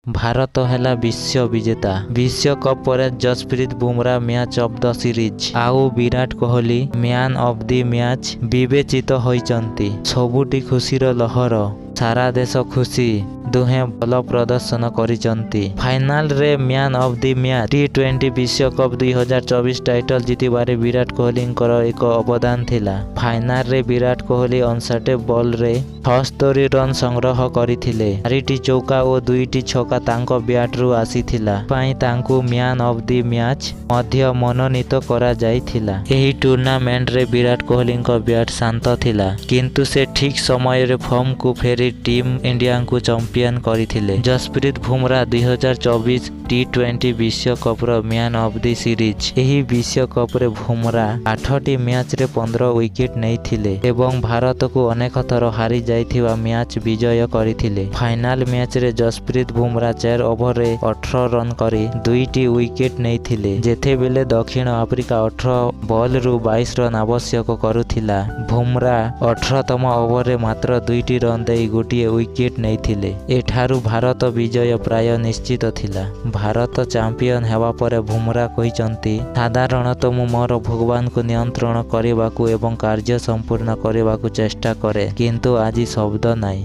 ଭାରତ ହେଲା ବିଶ୍ୱ ବିଜେତା। ବିଶ୍ୱକପ୍ ପରେ Jasprit Bumrah match of the series ଆଉ Virat Kohli man of the match ବିବେଚିତ ହୋଇଛନ୍ତି। ସବୁଠି ଖୁସିର ଲହର, ସାରା ଦେଶ ଖୁସି। ଦୁହେଁ ଭଲ ପ୍ରଦର୍ଶନ କରିଛନ୍ତି। ଫାଇନାଲରେ ମ୍ୟାନ୍ ଅଫ୍ ଦି ମ୍ୟାଚ୍ ଟି20 ବିଶ୍ୱକପ୍ 2024 ଟାଇଟଲ ଜିତିବାରେ ବିରାଟ କୋହଲିଙ୍କର ଏକ ଅବଦାନ ଥିଲା। ଫାଇନାଲରେ ବିରାଟ କୋହଲି 59 ବଲରେ 76 ରନ୍ ସଂଗ୍ରହ କରିଥିଲେ। 4ଟି ଚୌକା ଓ 2ଟି ଛକା ତାଙ୍କ ବ୍ୟାଟରୁ ଆସିଥିଲା ପାଇଁ ତାଙ୍କୁ ମ୍ୟାନ୍ ଅଫ୍ ଦି ମ୍ୟାଚ୍ ମଧ୍ୟ ମନୋନୀତ କରାଯାଇଥିଲା। ଏହି ଟୁର୍ଣ୍ଣାମେଣ୍ଟରେ ବିରାଟ କୋହଲିଙ୍କ ବ୍ୟାଟ୍ ଶାନ୍ତ ଥିଲା, କିନ୍ତୁ ସେ ଠିକ୍ ସମୟରେ ଫର୍ମକୁ ଫେରି ଟିମ୍ ଇଣ୍ଡିଆଙ୍କୁ ଚମ୍ପିଅନ କରିଥିଲେ। ଯଶପ୍ରୀତ ବୁମରା 2024 ଟି20 ବିଶ୍ୱକପର ମ୍ୟାନ୍ ଅଫ୍ ଦି ସିରିଜ୍। ଏହି ବିଶ୍ୱକପରେ ବୁମରା 8ଟି ମ୍ୟାଚରେ 15 ୱିକେଟ୍ ନେଇଥିଲେ ଏବଂ ଭାରତକୁ ଅନେକ ଥର ହାରି ଯାଇଥିବା ମ୍ୟାଚ୍ ବିଜୟ କରିଥିଲେ। ଫାଇନାଲ ମ୍ୟାଚରେ ଯଶପ୍ରୀତ ବୁମରା 4 ଓଭରରେ 18 ରନ୍ କରି 2ଟି ୱିକେଟ୍ ନେଇଥିଲେ, ଯେତେବେଳେ ଦକ୍ଷିଣ ଆଫ୍ରିକା 18 ବଲରୁ 22 ରନ୍ ଆବଶ୍ୟକ କରୁଥିଲା। ବୁମରା 18ତମ ଓଭରରେ ମାତ୍ର 2ଟି ରନ୍ ଦେଇ ଗୋଟିଏ ୱିକେଟ୍ ନେଇଥିଲେ। ଏଠାରୁ ଭାରତ ବିଜୟ ପ୍ରାୟ ନିଶ୍ଚିତ ଥିଲା। ଭାରତ ଚାମ୍ପିଅନ ହେବା ପରେ ବୁମରା କହିଛନ୍ତି, ସାଧାରଣତଃ ମୁଁ ମୋର ଭଗବାନଙ୍କୁ ନିୟନ୍ତ୍ରଣ କରିବାକୁ ଏବଂ କାର୍ଯ୍ୟ ସମ୍ପୂର୍ଣ୍ଣ କରିବାକୁ ଚେଷ୍ଟା କରେ, କିନ୍ତୁ ଆଜି ଶବ୍ଦ ନାହିଁ।